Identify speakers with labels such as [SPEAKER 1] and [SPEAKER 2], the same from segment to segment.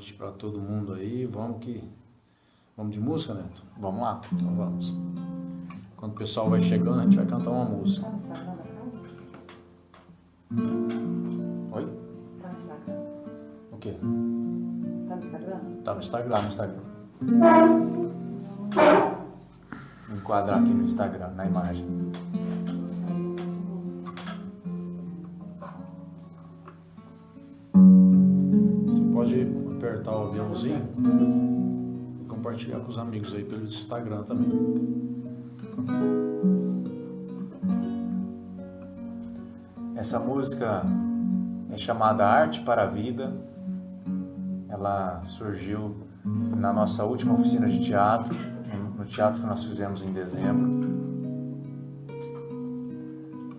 [SPEAKER 1] noite para todo mundo aí. Vamos de música, Neto? Vamos lá? Então vamos. Quando o pessoal vai chegando, a gente vai cantar uma música.
[SPEAKER 2] Tá no Instagram da casa?
[SPEAKER 1] Oi?
[SPEAKER 2] Tá no Instagram?
[SPEAKER 1] O quê?
[SPEAKER 2] Tá no Instagram?
[SPEAKER 1] Tá no Instagram. Vou enquadrar aqui no Instagram, na imagem. Você pode apertar o aviãozinho e compartilhar com os amigos aí pelo Instagram também. Essa música é chamada Arte para a Vida. Ela surgiu na nossa última oficina de teatro, no teatro que nós fizemos em dezembro.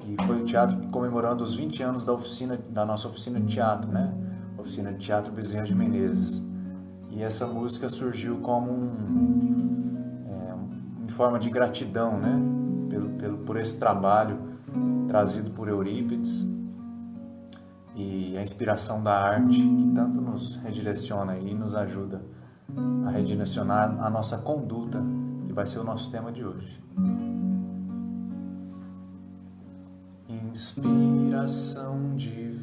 [SPEAKER 1] E foi o teatro comemorando os 20 anos da nossa oficina de teatro, né? Oficina de Teatro Bezerra de Menezes. E essa música surgiu como em forma de gratidão, né? Por esse trabalho trazido por Eurípides e a inspiração da arte que tanto nos redireciona e nos ajuda a redirecionar a nossa conduta, que vai ser o nosso tema de hoje. Inspiração divina,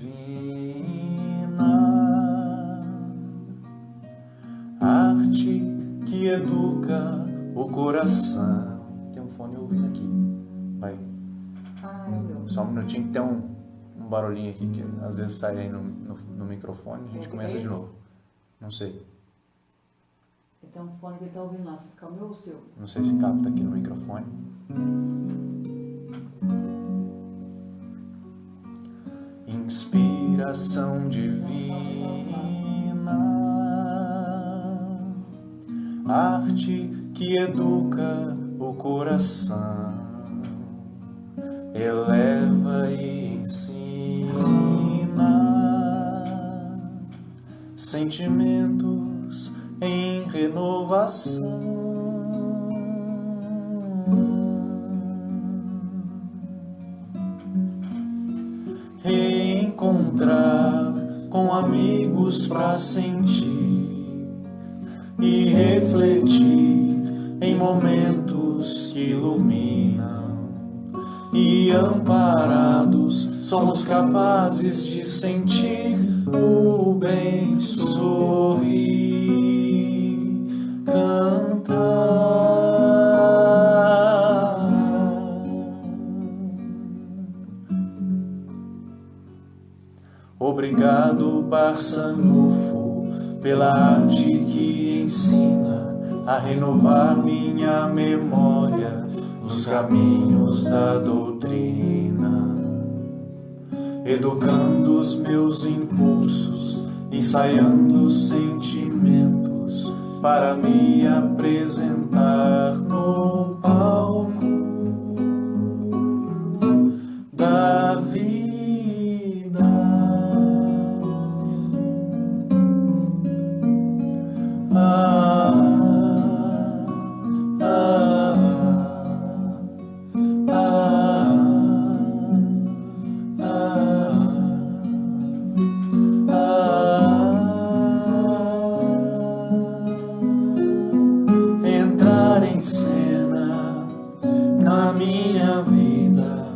[SPEAKER 1] arte que educa o coração. Tem um fone ouvindo aqui. Vai.
[SPEAKER 2] Ah, é o meu.
[SPEAKER 1] Só um minutinho que tem um barulhinho aqui que às vezes sai aí no microfone e a gente começa de novo. Não sei.
[SPEAKER 2] Tem um fone que ele tá ouvindo lá, se ficar o meu ou o seu?
[SPEAKER 1] Não sei se capta aqui no microfone. Inspiração divina, arte que educa o coração, eleva e ensina sentimentos em renovação. Reencontrar com amigos pra sentir e refletir em momentos que iluminam, e amparados somos capazes de sentir o bem, sorrir, cantar. Obrigado, Barçanufo, pela arte que ensina a renovar minha memória nos caminhos da doutrina, educando os meus impulsos, ensaiando sentimentos para me apresentar no palco da vida. Entrar em cena na minha vida,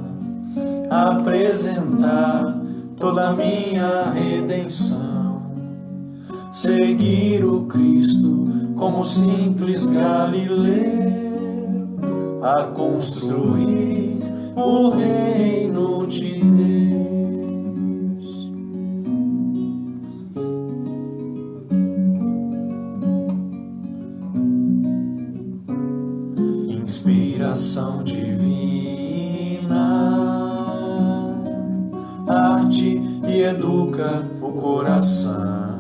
[SPEAKER 1] apresentar toda a minha redenção, seguir o Cristo como simples galileu, a construir o reino de Deus. Inspiração divina, arte que educa o coração,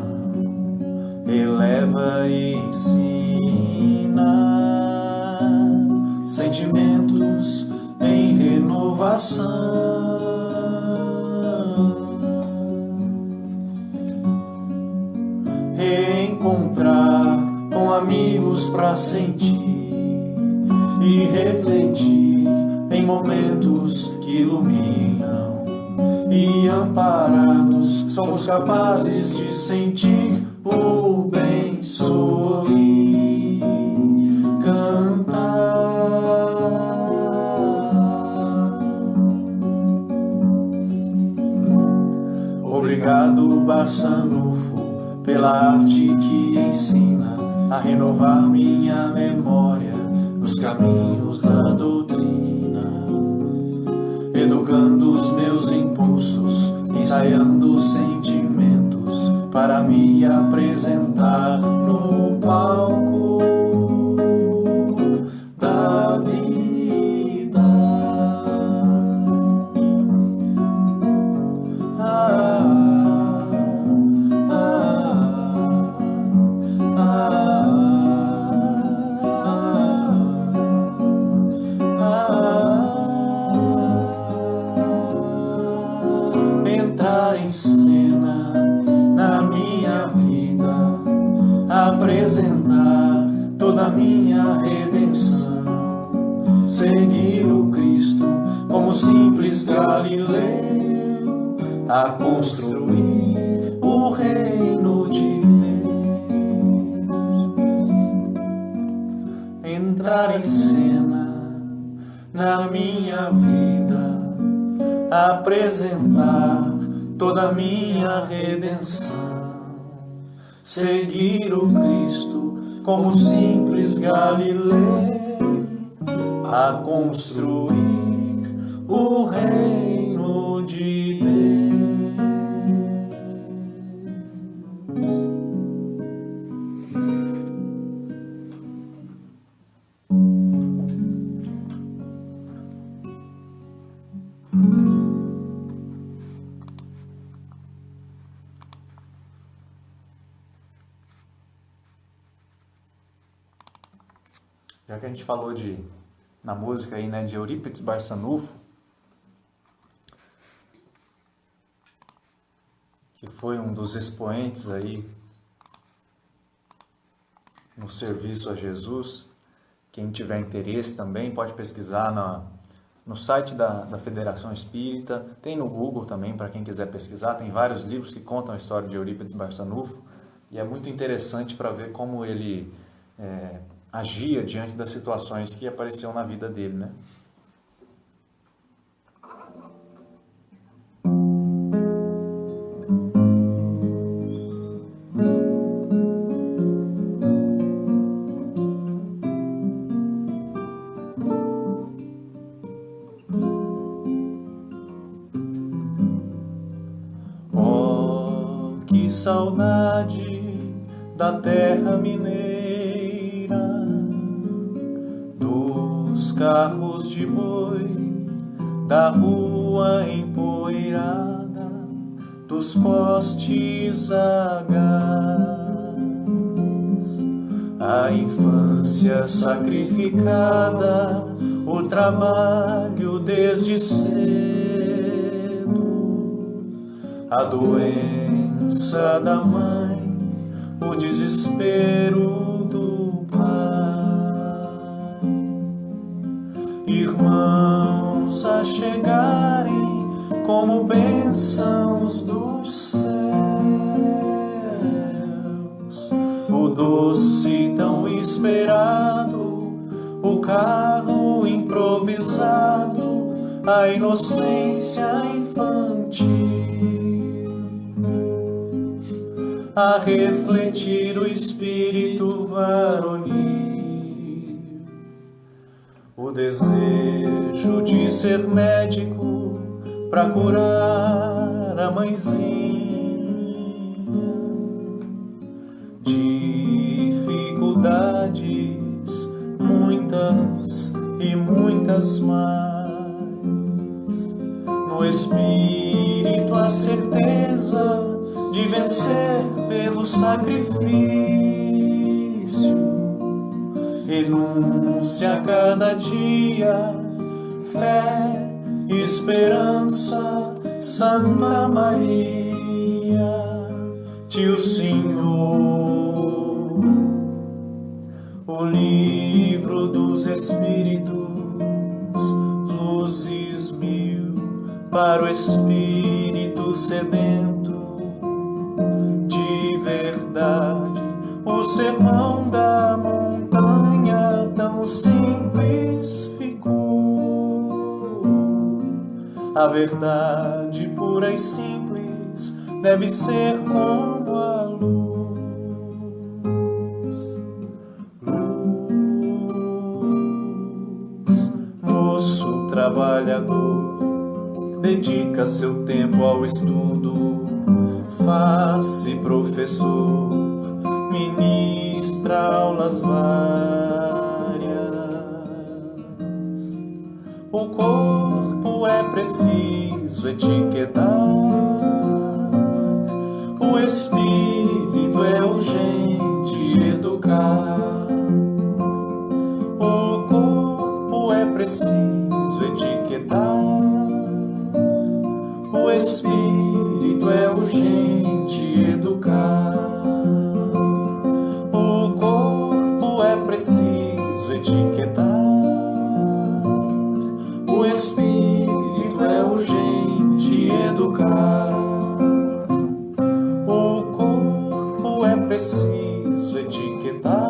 [SPEAKER 1] eleva e ensina sentimentos em renovação. Reencontrar com amigos pra sentir e refletir em momentos que iluminam, e amparados somos capazes de sentir por bem sorrir, cantar. Obrigado, Barçanufo, pela arte que ensina a renovar minha memória nos caminhos da doutrina, educando os meus impulsos, ensaiando os sentimentos para me apresentar no palco da vida. Entrar em cena na minha vida, apresentar toda a minha redenção, seguir o Cristo como simples galileu, a construir o reino de Deus. Entrar em cena na minha vida, apresentar toda a minha redenção, seguir o Cristo como simples galileu, a construir o reino de Deus. Já que a gente falou na música aí, né, de Eurípides Barçanufo, que foi um dos expoentes aí no serviço a Jesus, quem tiver interesse também pode pesquisar no site da Federação Espírita, tem no Google também para quem quiser pesquisar, tem vários livros que contam a história de Eurípides Barçanufo, e é muito interessante para ver como ele agia diante das situações que apareciam na vida dele, né? Oh, que saudade da terra mineira, dos carros de boi, da rua empoeirada, dos postes a gás, a infância sacrificada, o trabalho desde cedo, a doença da mãe, o desespero do pai, irmãos a chegarem como bênçãos dos céus, o doce tão esperado, o carro improvisado, a inocência infantil, a refletir o espírito varonil, o desejo de ser médico pra curar a mãezinha, dificuldades muitas e muitas mais, no espírito a certeza de vencer pelo sacrifício, renúncia a cada dia, fé, esperança, Santa Maria, Tio Senhor, o livro dos Espíritos, luzes mil para o espírito sedento de verdade. verdade, o sermão da montanha tão simples ficou. A verdade pura e simples deve ser como a luz. Luz, moço trabalhador, dedica seu tempo ao estudo, faz-se professor, ministra aulas várias. O corpo é preciso etiquetar, o espírito é urgente educar. O corpo é preciso etiquetar, o espírito é urgente educar. O corpo é preciso etiquetar, o espírito é urgente educar. O corpo é preciso etiquetar,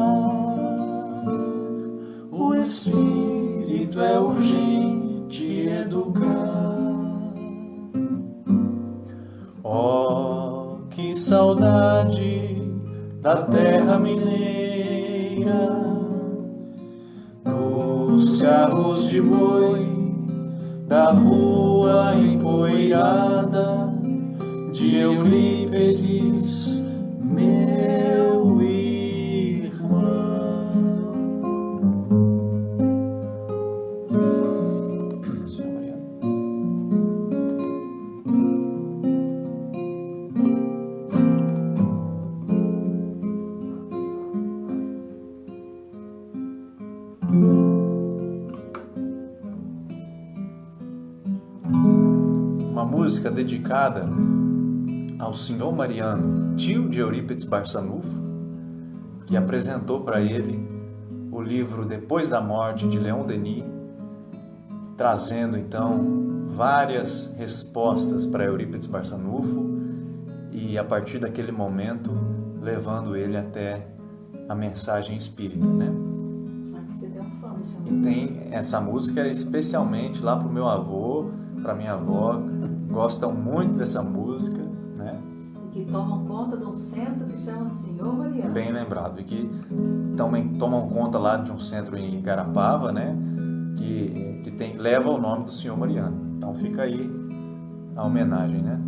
[SPEAKER 1] o espírito é urgente educar. Oh, que saudade da terra mineira, dos carros de boi, da rua empoeirada, de Eurípides, meu irmão. Uma música dedicada ao senhor Mariano, tio de Eurípides Barçanufo, que apresentou para ele o livro Depois da Morte, de Leon Denis, trazendo então várias respostas para Eurípides Barçanufo e, a partir daquele momento, levando ele até a mensagem espírita, né?
[SPEAKER 2] Você tem um fã do seu
[SPEAKER 1] E tem essa música especialmente lá pro meu avô, para minha avó, gostam muito dessa música, né?
[SPEAKER 2] que tomam conta de um centro que chama Senhor Mariano.
[SPEAKER 1] Bem lembrado, e que também tomam conta lá de um centro em Igarapava, né? Que leva o nome do senhor Mariano. Então fica aí a homenagem, né?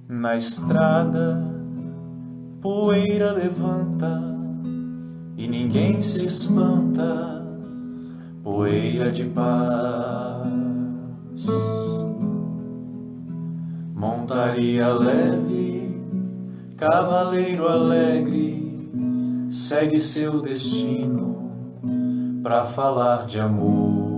[SPEAKER 1] Na estrada, poeira levanta e ninguém se espanta, poeira de paz. Montaria leve, cavaleiro alegre, segue seu destino pra falar de amor.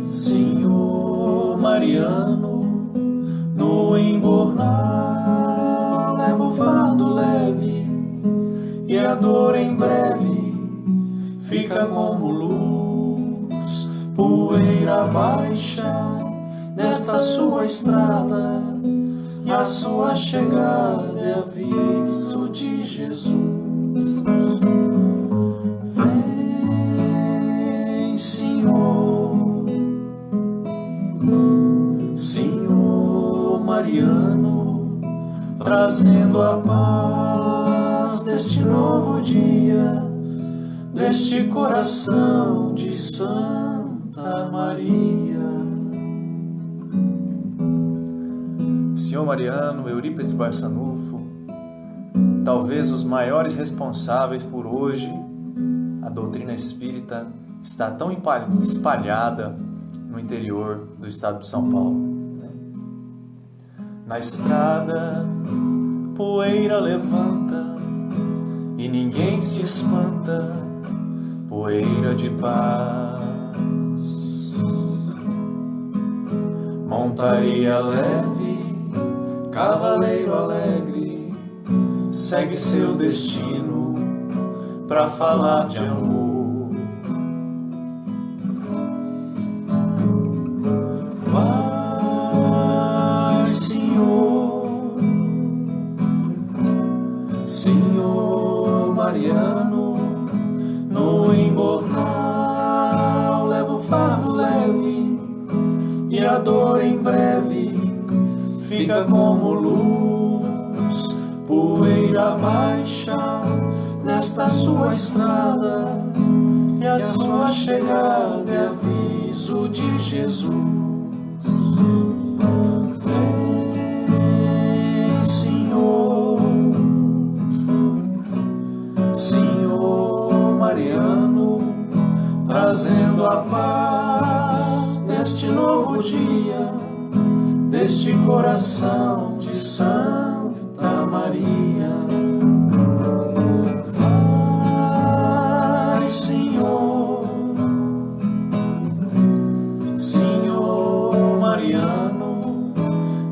[SPEAKER 1] Senhor Mariano, no embornar, leva o fardo leve, e a dor em breve fica como luz, poeira baixa nesta sua estrada, e a sua chegada é aviso de Jesus. Vem, Senhor, Senhor Mariano, trazendo a paz deste novo dia, deste coração de Santa Maria. Senhor Mariano, Eurípides Barçanufo, talvez os maiores responsáveis por hoje a doutrina espírita está tão espalhada no interior do estado de São Paulo. Na estrada, poeira levanta e ninguém se espanta, poeira de paz. Montaria leve, Cavaleiro alegre, segue seu destino pra falar de amor. Vai, Senhor, Senhor Mariano, no embornal leva o fardo leve, e a dor em breve fica como luz, poeira baixa nesta sua estrada, e a sua chegada é aviso de Jesus. Vem, Senhor, Senhor Mariano, trazendo a paz deste novo dia, deste coração de Santa Maria. Vai, Senhor, Senhor Mariano,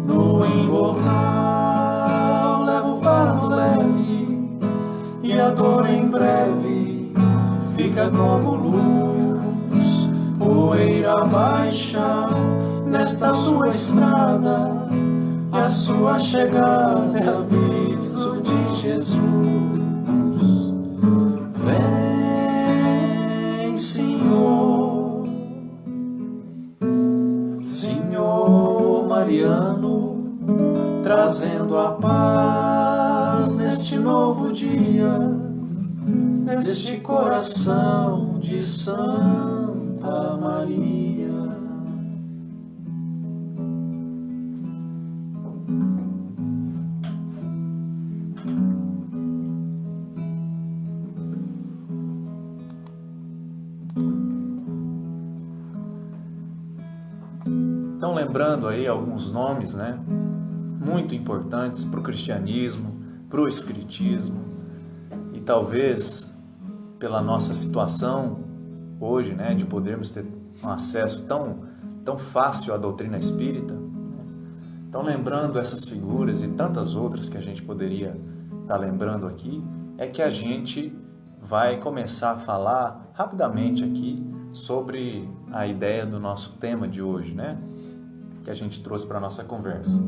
[SPEAKER 1] no embornal leva o fardo leve, e a dor em breve fica como luz, poeira baixa nesta sua estrada, e a sua chegada é aviso de Jesus. Vem, Senhor, Senhor Mariano, trazendo a paz neste novo dia, deste coração de Santa Maria. Então, lembrando aí alguns nomes, né, muito importantes para o cristianismo, para o espiritismo, e talvez pela nossa situação hoje, né, de podermos ter um acesso tão fácil à doutrina espírita, né? Então, lembrando essas figuras e tantas outras que a gente poderia estar lembrando aqui, é que a gente vai começar a falar rapidamente aqui sobre a ideia do nosso tema de hoje, né, que a gente trouxe para a nossa conversa.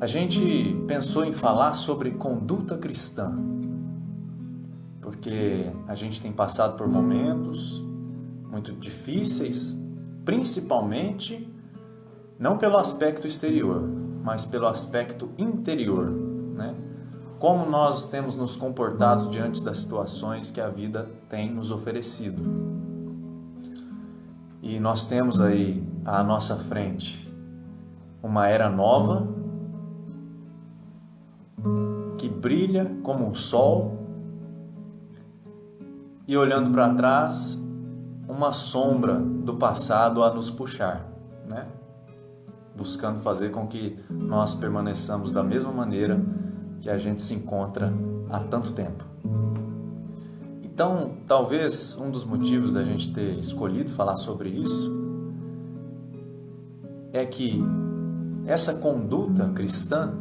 [SPEAKER 1] A gente pensou em falar sobre conduta cristã, porque a gente tem passado por momentos muito difíceis, principalmente não pelo aspecto exterior, mas pelo aspecto interior, né? Como nós temos nos comportado diante das situações que a vida tem nos oferecido. E nós temos aí à nossa frente uma era nova que brilha como um sol, e olhando para trás, uma sombra do passado a nos puxar, né? Buscando fazer com que nós permaneçamos da mesma maneira que a gente se encontra há tanto tempo. Então, talvez um dos motivos da gente ter escolhido falar sobre isso é que essa conduta cristã,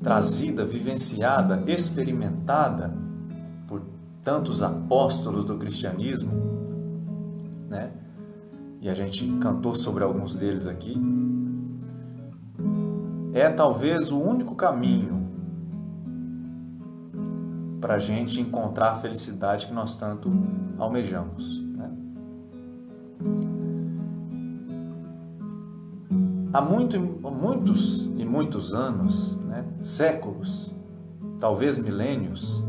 [SPEAKER 1] trazida, vivenciada, experimentada por tantos apóstolos do cristianismo, né? E a gente cantou sobre alguns deles aqui, é talvez o único caminho para a gente encontrar a felicidade que nós tanto almejamos, né? Há muitos anos, né, séculos, talvez milênios,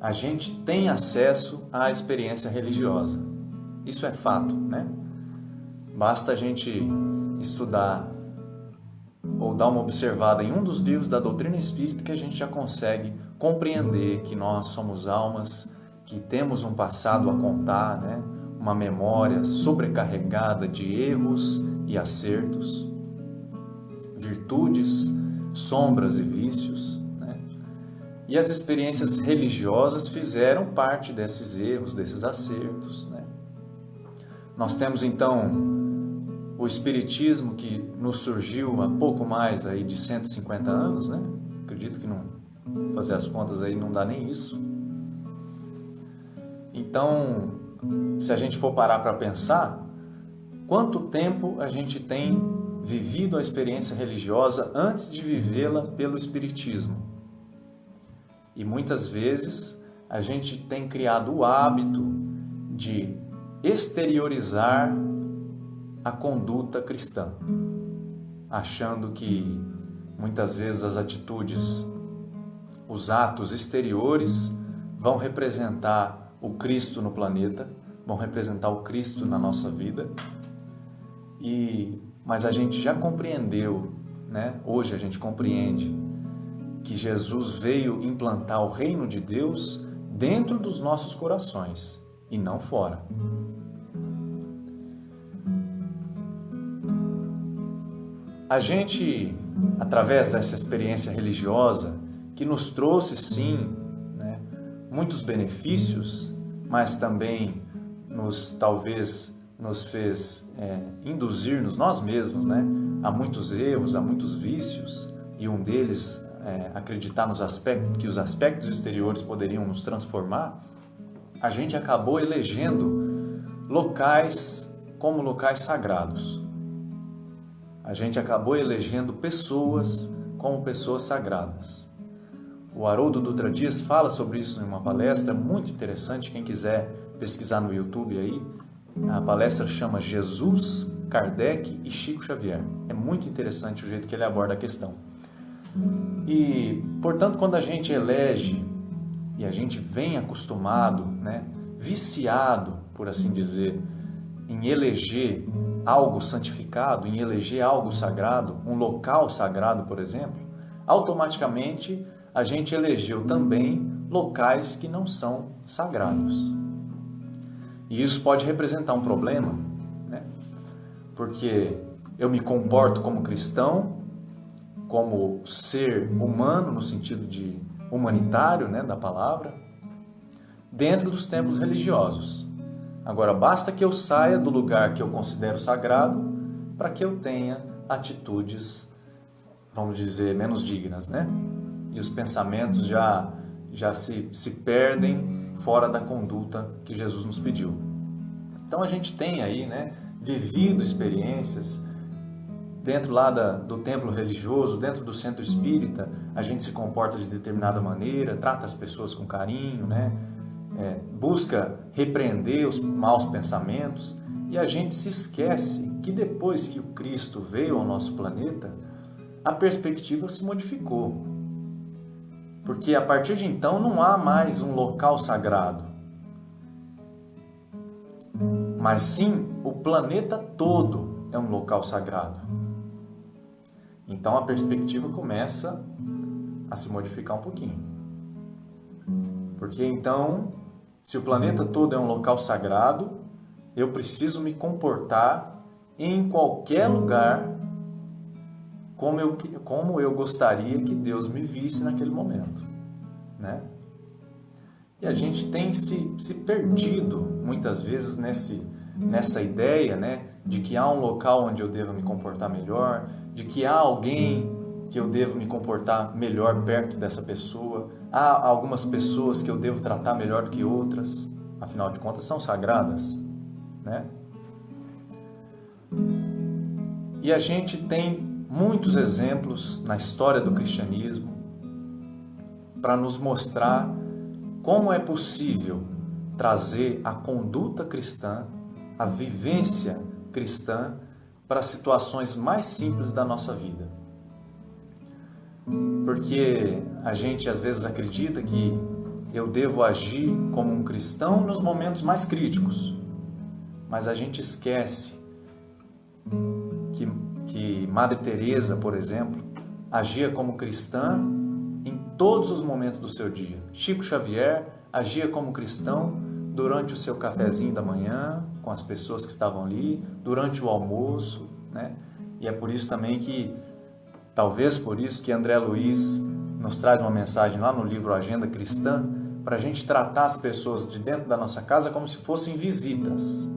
[SPEAKER 1] a gente tem acesso à experiência religiosa. Isso é fato, né? Basta a gente estudar ou dar uma observada em um dos livros da doutrina espírita que a gente já consegue compreender que nós somos almas, que temos um passado a contar, né? Uma memória sobrecarregada de erros e acertos, virtudes, sombras e vícios, né? E as experiências religiosas fizeram parte desses erros, desses acertos, né? Nós temos então o Espiritismo, que nos surgiu há pouco mais aí de 150 anos, né? Acredito que não, fazer as contas aí não dá nem isso. Então, se a gente for parar para pensar, quanto tempo a gente tem vivido a experiência religiosa antes de vivê-la pelo Espiritismo? E muitas vezes a gente tem criado o hábito de exteriorizar a conduta cristã, achando que muitas vezes as atitudes, os atos exteriores vão representar o Cristo no planeta, vão representar o Cristo na nossa vida. Mas a gente já compreendeu, né? Hoje a gente compreende que Jesus veio implantar o reino de Deus dentro dos nossos corações e não fora. A gente, através dessa experiência religiosa, que nos trouxe, sim, né, muitos benefícios, mas também talvez nos fez induzir-nos nós mesmos, né, a muitos erros, a muitos vícios, e um deles acreditar que os aspectos exteriores poderiam nos transformar. A gente acabou elegendo locais como locais sagrados. A gente acabou elegendo pessoas como pessoas sagradas. O Haroldo Dutra Dias fala sobre isso em uma palestra muito interessante. Quem quiser pesquisar no YouTube aí, a palestra chama Jesus, Kardec e Chico Xavier. É muito interessante o jeito que ele aborda a questão. E, portanto, quando a gente elege e a gente vem acostumado, né, viciado, por assim dizer, em eleger algo santificado, em eleger algo sagrado, um local sagrado, por exemplo, automaticamente a gente elegeu também locais que não são sagrados. E isso pode representar um problema, né? Porque eu me comporto como cristão, como ser humano, no sentido de humanitário, né, da palavra, dentro dos templos religiosos. Agora, basta que eu saia do lugar que eu considero sagrado para que eu tenha atitudes, vamos dizer, menos dignas, né? E os pensamentos já se perdem fora da conduta que Jesus nos pediu. Então a gente tem aí, né, vivido experiências dentro lá do templo religioso, dentro do centro espírita, a gente se comporta de determinada maneira, trata as pessoas com carinho, né? Busca repreender os maus pensamentos, e a gente se esquece que depois que o Cristo veio ao nosso planeta, a perspectiva se modificou. Porque a partir de então não há mais um local sagrado, mas sim o planeta todo é um local sagrado. Então a perspectiva começa a se modificar um pouquinho. Porque então, se o planeta todo é um local sagrado, eu preciso me comportar em qualquer lugar como eu gostaria que Deus me visse naquele momento, né? E a gente tem se perdido muitas vezes nessa ideia, né, de que há um local onde eu devo me comportar melhor, de que há alguém que eu devo me comportar melhor perto dessa pessoa, há algumas pessoas que eu devo tratar melhor do que outras, afinal de contas são sagradas, né? E a gente tem muitos exemplos na história do cristianismo para nos mostrar como é possível trazer a conduta cristã, a vivência cristã para situações mais simples da nossa vida. Porque a gente às vezes acredita que eu devo agir como um cristão nos momentos mais críticos, mas a gente esquece que Madre Teresa, por exemplo, agia como cristã em todos os momentos do seu dia. Chico Xavier agia como cristão durante o seu cafezinho da manhã, com as pessoas que estavam ali, durante o almoço, né? E é por isso também talvez por isso que André Luiz nos traz uma mensagem lá no livro Agenda Cristã, para a gente tratar as pessoas de dentro da nossa casa como se fossem visitas.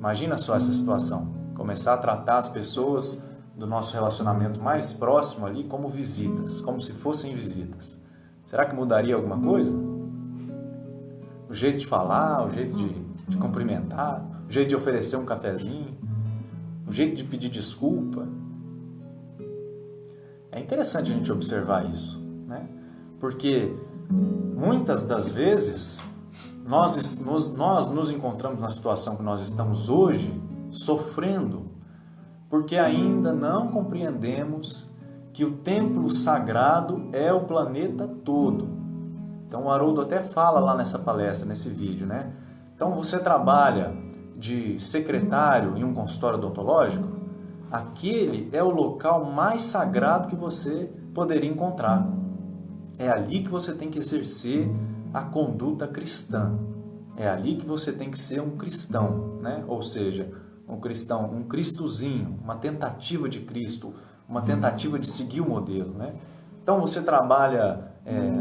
[SPEAKER 1] Imagina só essa situação, começar a tratar as pessoas do nosso relacionamento mais próximo ali como visitas, como se fossem visitas. Será que mudaria alguma coisa? O jeito de falar, o jeito de cumprimentar, o jeito de oferecer um cafezinho, o jeito de pedir desculpa. É interessante a gente observar isso, né? Porque muitas das vezes nós nos encontramos na situação que nós estamos hoje, sofrendo, porque ainda não compreendemos que o templo sagrado é o planeta todo. Então o Haroldo até fala lá nessa palestra, nesse vídeo, né? Então você trabalha de secretário em um consultório odontológico, aquele é o local mais sagrado que você poderia encontrar. É ali que você tem que exercer a conduta cristã. É ali que você tem que ser um cristão, né? Ou seja, um cristão, um cristozinho, uma tentativa de Cristo, uma tentativa de seguir o modelo, né? Então você trabalha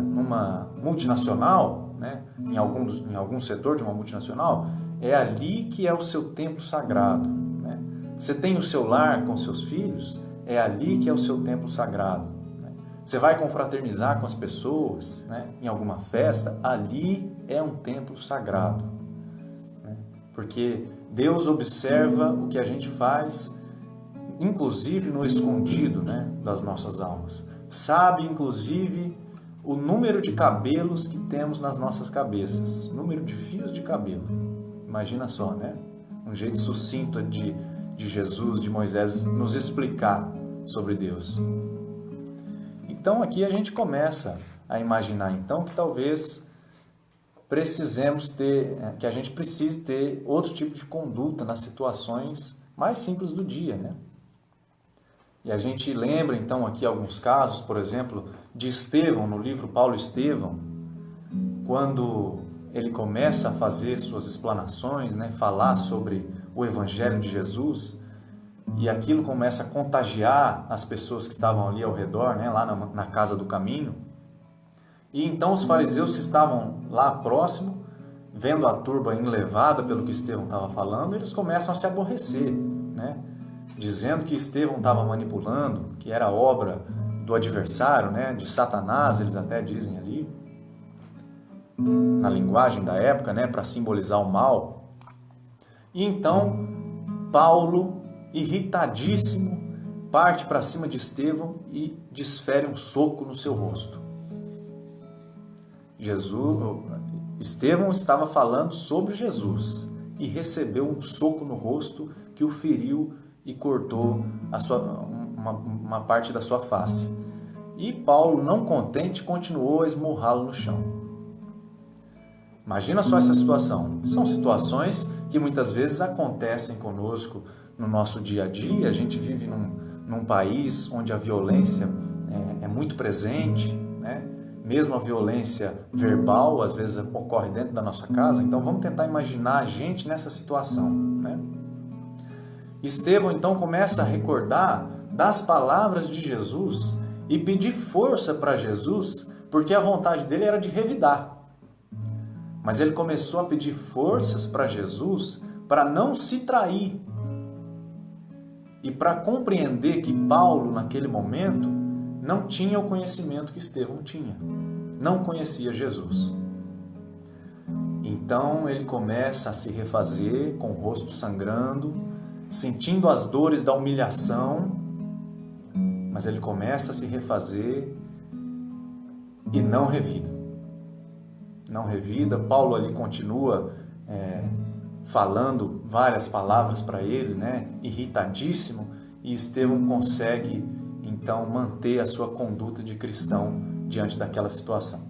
[SPEAKER 1] numa multinacional, né? Em algum setor de uma multinacional, é ali que é o seu templo sagrado, né? Você tem o seu lar com seus filhos, é ali que é o seu templo sagrado. Né? Você vai confraternizar com as pessoas, né? Em alguma festa, ali é um templo sagrado, né? Porque Deus observa o que a gente faz, inclusive no escondido, né, das nossas almas. Sabe, inclusive, o número de cabelos que temos nas nossas cabeças, número de fios de cabelo. Imagina só, né? Um jeito sucinto de Jesus, de Moisés, nos explicar sobre Deus. Então aqui a gente começa a imaginar então que talvez que a gente precise ter outro tipo de conduta nas situações mais simples do dia, né? E a gente lembra então aqui alguns casos, por exemplo, de Estevão, no livro Paulo e Estevão, quando ele começa a fazer suas explanações, né, falar sobre o Evangelho de Jesus, e aquilo começa a contagiar as pessoas que estavam ali ao redor, né, lá na casa do caminho. E então os fariseus que estavam lá próximo, vendo a turba enlevada pelo que Estevão estava falando, eles começam a se aborrecer, né? Dizendo que Estevão estava manipulando, que era obra do adversário, né? De Satanás, eles até dizem ali, na linguagem da época, né? Para simbolizar o mal. E então Paulo, irritadíssimo, parte para cima de Estevão e desfere um soco no seu rosto. Estevão estava falando sobre Jesus e recebeu um soco no rosto que o feriu e cortou uma parte da sua face. E Paulo, não contente, continuou a esmurrá-lo no chão. Imagina só essa situação. São situações que muitas vezes acontecem conosco no nosso dia a dia. A gente vive num país onde a violência é muito presente, né? Mesmo a violência verbal, às vezes ocorre dentro da nossa casa. Então vamos tentar imaginar a gente nessa situação, né? Estevão então começa a recordar das palavras de Jesus e pedir força para Jesus, porque a vontade dele era de revidar. Mas ele começou a pedir forças para Jesus para não se trair e para compreender que Paulo, naquele momento, não tinha o conhecimento que Estevão tinha. Não conhecia Jesus. Então ele começa a se refazer com o rosto sangrando, sentindo as dores da humilhação, mas ele começa a se refazer e não revida. Não revida. Paulo ali continua falando várias palavras para ele, né? Irritadíssimo, e Estevão consegue então manter a sua conduta de cristão diante daquela situação.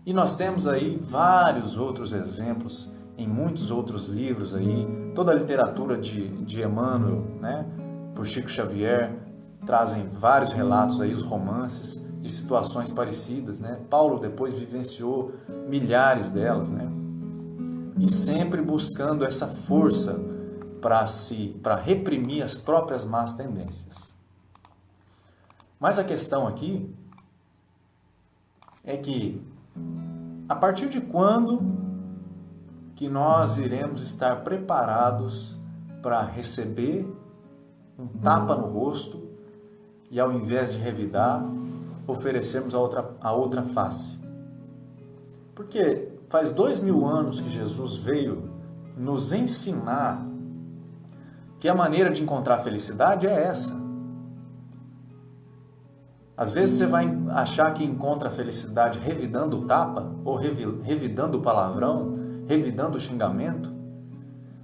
[SPEAKER 1] E nós temos aí vários outros exemplos em muitos outros livros aí, toda a literatura de Emmanuel, né, por Chico Xavier, trazem vários relatos aí, os romances de situações parecidas, né? Paulo depois vivenciou milhares delas, né? E sempre buscando essa força para reprimir as próprias más tendências. Mas a questão aqui é que a partir de quando que nós iremos estar preparados para receber um tapa no rosto e, ao invés de revidar, oferecermos a outra face. Porque faz 2000 anos que Jesus veio nos ensinar que a maneira de encontrar a felicidade é essa. Às vezes você vai achar que encontra a felicidade revidando o tapa, ou revidando o palavrão, revidando o xingamento,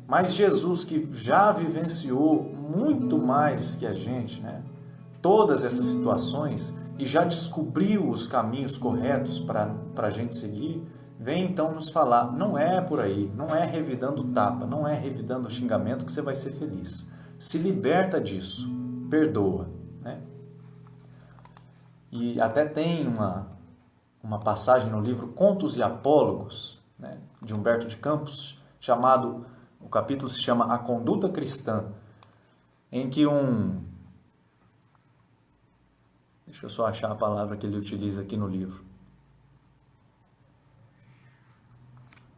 [SPEAKER 1] mas Jesus, que já vivenciou muito mais que a gente, né? Todas essas situações, e já descobriu os caminhos corretos para a gente seguir, vem então nos falar, não é por aí, não é revidando o tapa, não é revidando o xingamento que você vai ser feliz. Se liberta disso, perdoa, né? E até tem uma passagem no livro Contos e Apólogos, né, de Humberto de Campos, o capítulo se chama A Conduta Cristã, em que deixa eu só achar a palavra que ele utiliza aqui no livro.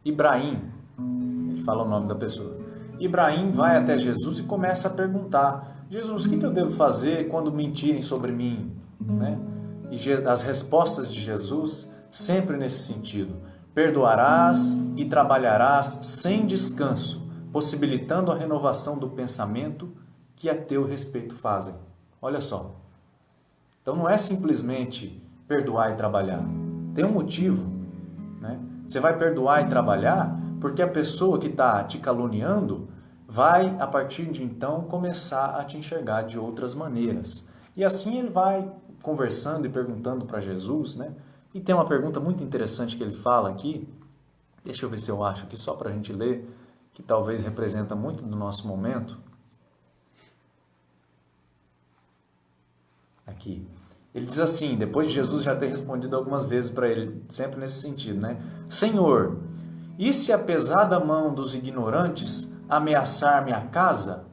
[SPEAKER 1] Ibrahim, ele fala o nome da pessoa. Ibrahim vai até Jesus e começa a perguntar, Jesus, o que eu devo fazer quando mentirem sobre mim? Né? E as respostas de Jesus, sempre nesse sentido. Perdoarás e trabalharás sem descanso, possibilitando a renovação do pensamento que a teu respeito fazem. Olha só. Então não é simplesmente perdoar e trabalhar. Tem um motivo, né? Você vai perdoar e trabalhar porque a pessoa que está te caluniando vai, a partir de então, começar a te enxergar de outras maneiras. E assim ele vai conversando e perguntando para Jesus, né? E tem uma pergunta muito interessante que ele fala aqui, deixa eu ver se eu acho aqui só para a gente ler, que talvez representa muito do nosso momento. Aqui. Ele diz assim, depois de Jesus já ter respondido algumas vezes para ele, sempre nesse sentido, né? Senhor, e se a pesada mão dos ignorantes ameaçar minha casa?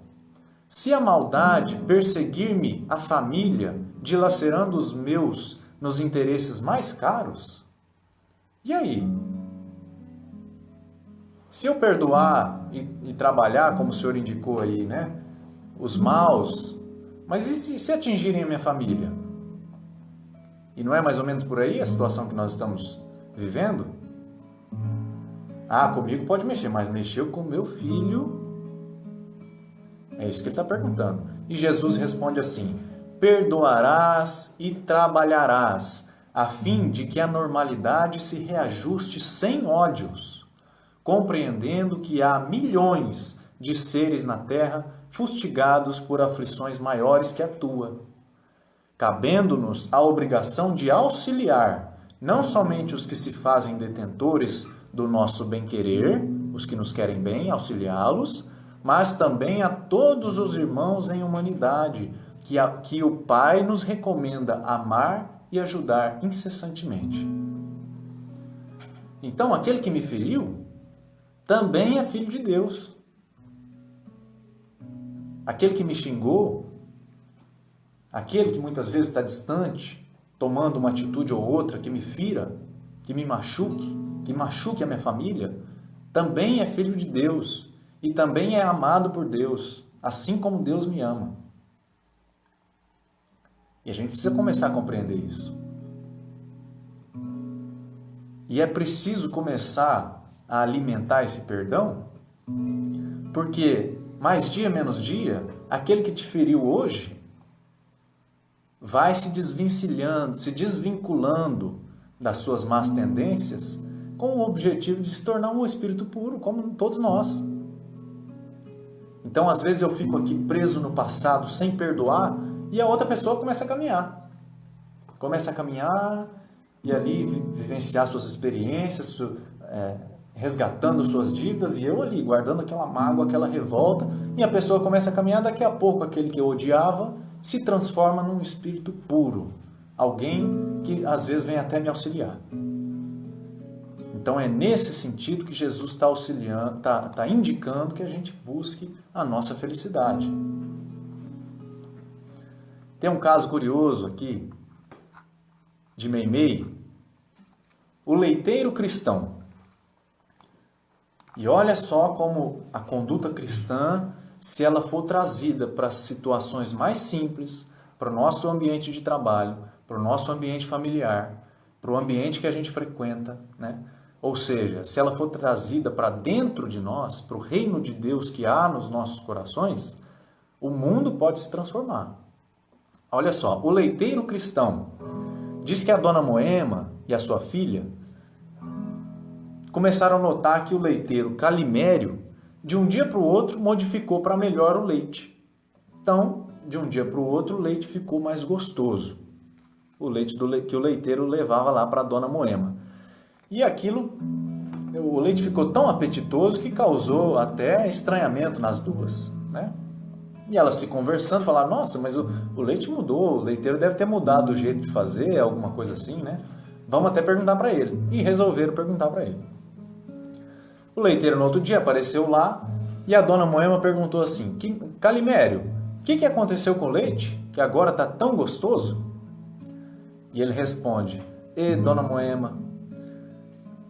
[SPEAKER 1] Se a maldade perseguir-me a família, dilacerando os meus nos interesses mais caros? E aí? Se eu perdoar e trabalhar, como o senhor indicou aí, né? Os maus, mas e se atingirem a minha família? E não é mais ou menos por aí a situação que nós estamos vivendo? Ah, comigo pode mexer, mas mexeu com meu filho? É isso que ele está perguntando. E Jesus responde assim, perdoarás e trabalharás, a fim de que a normalidade se reajuste sem ódios, compreendendo que há milhões de seres na terra fustigados por aflições maiores que a tua, cabendo-nos a obrigação de auxiliar não somente os que se fazem detentores do nosso bem-querer, os que nos querem bem, auxiliá-los, mas também a todos os irmãos em humanidade, que o Pai nos recomenda amar e ajudar incessantemente. Então, aquele que me feriu também é filho de Deus. Aquele que me xingou, aquele que muitas vezes está distante, tomando uma atitude ou outra que me fira, que me machuque, que machuque a minha família, também é filho de Deus e também é amado por Deus, assim como Deus me ama. E a gente precisa começar a compreender isso. E é preciso começar a alimentar esse perdão, porque mais dia menos dia, aquele que te feriu hoje vai se desvencilhando, se desvinculando das suas más tendências com o objetivo de se tornar um espírito puro, como todos nós. Então, às vezes eu fico aqui preso no passado sem perdoar e a outra pessoa começa a caminhar. Começa a caminhar e ali vivenciar suas experiências, resgatando suas dívidas, e eu ali guardando aquela mágoa, aquela revolta, e a pessoa começa a caminhar, daqui a pouco aquele que eu odiava se transforma num espírito puro, alguém que às vezes vem até me auxiliar. Então é nesse sentido que Jesus está auxiliando, está indicando que a gente busque a nossa felicidade. Tem um caso curioso aqui, de Meimei, o leiteiro cristão. E olha só como a conduta cristã, se ela for trazida para situações mais simples, para o nosso ambiente de trabalho, para o nosso ambiente familiar, para o ambiente que a gente frequenta, né? Ou seja, se ela for trazida para dentro de nós, para o reino de Deus que há nos nossos corações, o mundo pode se transformar. Olha só, o leiteiro cristão diz que a dona Moema e a sua filha começaram a notar que o leiteiro Calimério, de um dia para o outro, modificou para melhor o leite. Então, de um dia para o outro, o leite ficou mais gostoso. O leite que o leiteiro levava lá para a dona Moema. E aquilo, o leite ficou tão apetitoso que causou até estranhamento nas duas, né? E elas se conversando, falaram, nossa, mas o leite mudou, o leiteiro deve ter mudado o jeito de fazer, alguma coisa assim, né? Vamos até perguntar para ele. E resolveram perguntar para ele. O leiteiro no outro dia apareceu lá e a dona Moema perguntou assim, Calimério, o que aconteceu com o leite, que agora está tão gostoso? E ele responde, dona Moema,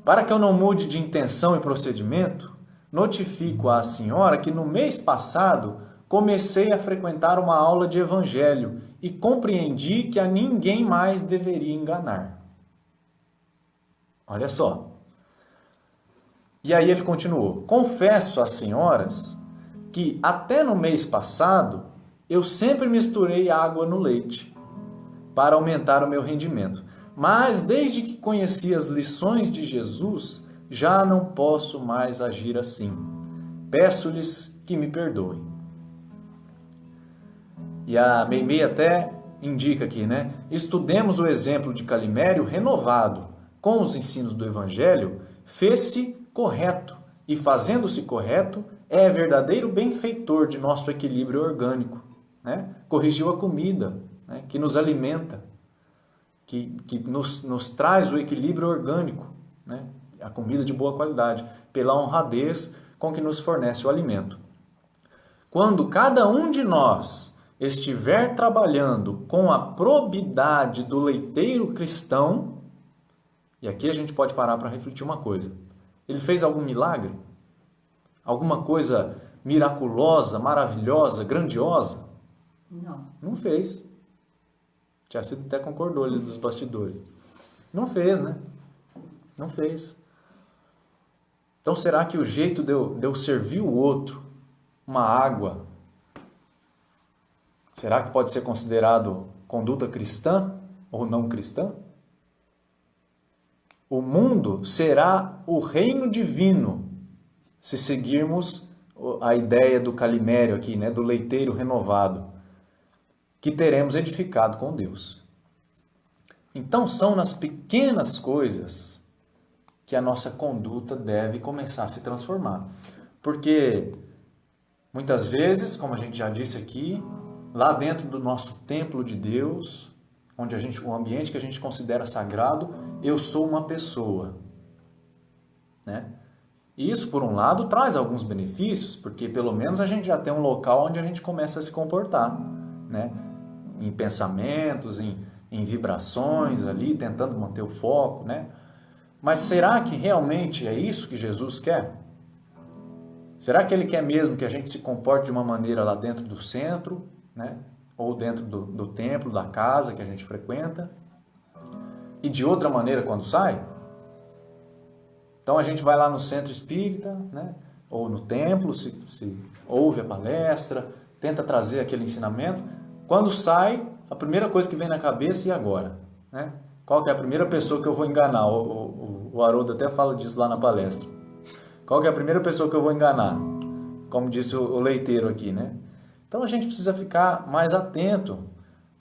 [SPEAKER 1] para que eu não mude de intenção e procedimento, notifico à senhora que no mês passado comecei a frequentar uma aula de evangelho e compreendi que a ninguém mais deveria enganar. Olha só. E aí ele continuou, confesso às senhoras que até no mês passado eu sempre misturei água no leite para aumentar o meu rendimento. Mas desde que conheci as lições de Jesus, já não posso mais agir assim. Peço-lhes que me perdoem. E a Meimei até indica aqui, né? Estudemos o exemplo de Calimério renovado. Com os ensinos do Evangelho, fez-se correto. E fazendo-se correto, é verdadeiro benfeitor de nosso equilíbrio orgânico. Né? Corrigiu a comida, né? Que nos alimenta. Que nos traz o equilíbrio orgânico, né? A comida de boa qualidade, pela honradez com que nos fornece o alimento. Quando cada um de nós estiver trabalhando com a probidade do leiteiro cristão, e aqui a gente pode parar para refletir uma coisa, ele fez algum milagre? Alguma coisa miraculosa, maravilhosa, grandiosa?
[SPEAKER 2] Não.
[SPEAKER 1] Não fez. Tia Cida até concordou ali dos bastidores. Não fez, né? Não fez. Então, será que o jeito de eu servir o outro, uma água, será que pode ser considerado conduta cristã ou não cristã? O mundo será o reino divino se seguirmos a ideia do Calimério aqui, né? Do leiteiro renovado, que teremos edificado com Deus. Então são nas pequenas coisas que a nossa conduta deve começar a se transformar. Porque muitas vezes, como a gente já disse aqui, lá dentro do nosso templo de Deus, onde o ambiente que a gente considera sagrado, eu sou uma pessoa, né? E isso, por um lado, traz alguns benefícios, porque pelo menos a gente já tem um local onde a gente começa a se comportar, né? Em pensamentos, em vibrações ali, tentando manter o foco, né? Mas será que realmente é isso que Jesus quer? Será que Ele quer mesmo que a gente se comporte de uma maneira lá dentro do centro, né? Ou dentro do templo, da casa que a gente frequenta, e de outra maneira quando sai? Então a gente vai lá no centro espírita, né? Ou no templo, se ouve a palestra, tenta trazer aquele ensinamento. Quando sai, a primeira coisa que vem na cabeça, e agora? Né? Qual que é a primeira pessoa que eu vou enganar? O Haroldo até fala disso lá na palestra. Qual que é a primeira pessoa que eu vou enganar? Como disse o leiteiro aqui, né? Então a gente precisa ficar mais atento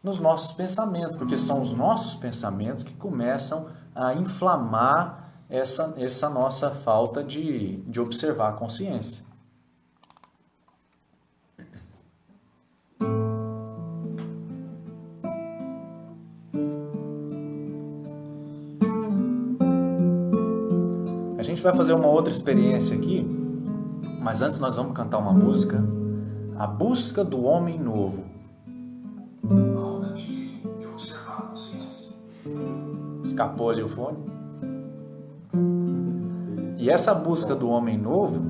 [SPEAKER 1] nos nossos pensamentos, porque são os nossos pensamentos que começam a inflamar essa nossa falta de observar a consciência. A gente vai fazer uma outra experiência aqui, mas antes nós vamos cantar uma música, A Busca do Homem Novo. A hora de observar a consciência. Escapou ali o fone. E essa busca do homem novo,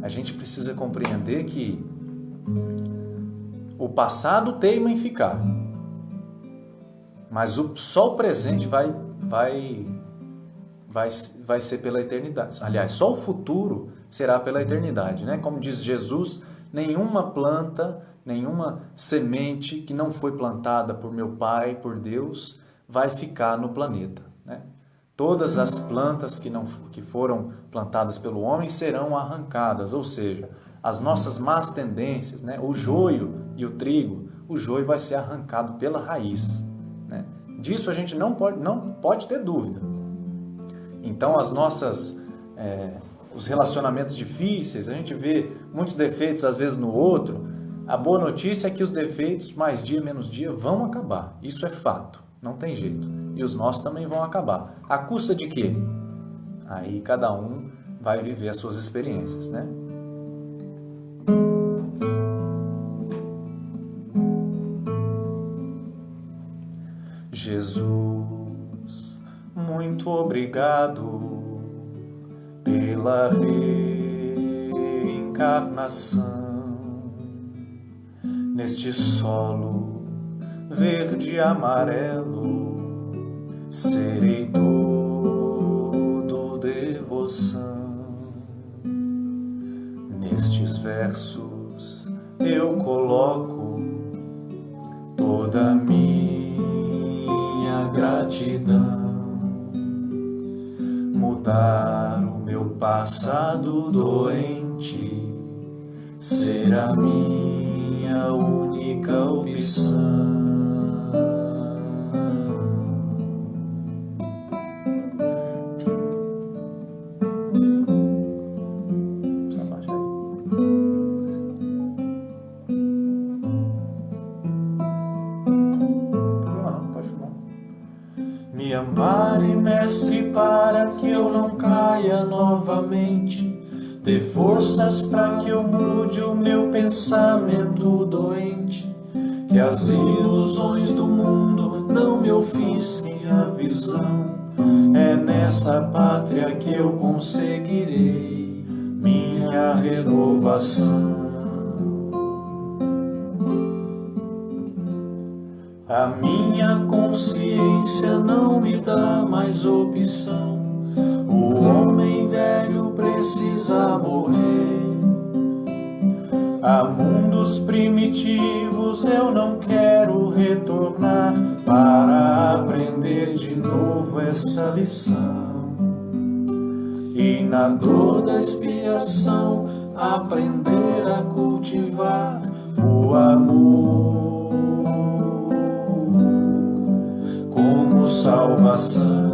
[SPEAKER 1] a gente precisa compreender que o passado teima em ficar, mas só o presente vai ser pela eternidade. Aliás, só o futuro será pela eternidade, né? Como diz Jesus, nenhuma planta, nenhuma semente que não foi plantada por meu Pai, por Deus, vai ficar no planeta, né? Todas as plantas que foram plantadas pelo homem serão arrancadas, ou seja, as nossas más tendências, né? O joio e o trigo, o joio vai ser arrancado pela raiz, né? Disso a gente não pode ter dúvida. Então os relacionamentos difíceis, a gente vê muitos defeitos às vezes no outro. A boa notícia é que os defeitos, mais dia menos dia, vão acabar. Isso é fato, não tem jeito. E os nossos também vão acabar. À custa de quê? Aí cada um vai viver as suas experiências, né? Jesus, muito obrigado pela reencarnação neste solo verde e amarelo. Serei todo devoção. Nestes versos eu coloco toda a minha gratidão. Mudar o meu passado doente ser a minha única opção. Me ampare, mestre, para que eu não caia novamente. Dê forças para que eu mude o meu pensamento doente. Que as ilusões do mundo não me ofusquem a visão. É nessa pátria que eu conseguirei minha renovação. A minha consciência não me dá mais opção. O homem velho precisa morrer. A mundos primitivos eu não quero retornar para aprender de novo esta lição. E na dor da expiação aprender a cultivar o amor como salvação.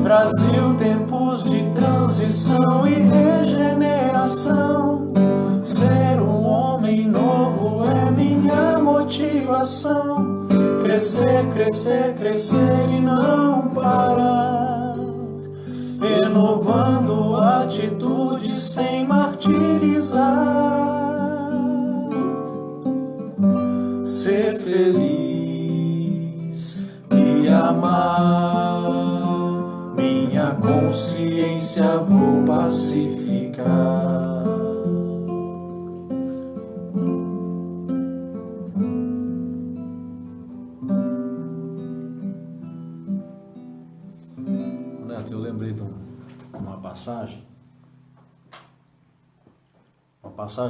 [SPEAKER 1] Brasil, tempos de transição e regeneração. Ser um homem novo é minha motivação. Crescer, crescer, crescer e não parar. Renovando atitudes sem martirizar. Ser feliz e amar. Minha consciência vou pacificar. Neto, eu lembrei de uma passagem.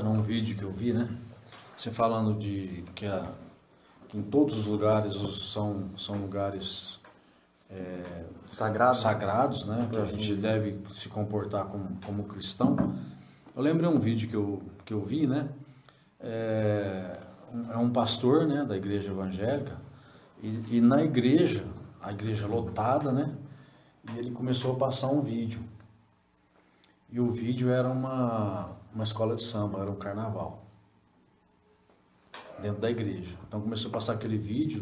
[SPEAKER 1] Um vídeo que eu vi, né? Você falando de que em todos os lugares são lugares sagrados, né? Que a gente deve se comportar como cristão. Eu lembrei um vídeo que eu vi, né? É um pastor, né, da igreja evangélica e na igreja, a igreja lotada, né? E ele começou a passar um vídeo. E o vídeo era uma escola de samba, era um carnaval dentro da igreja. Então começou a passar aquele vídeo,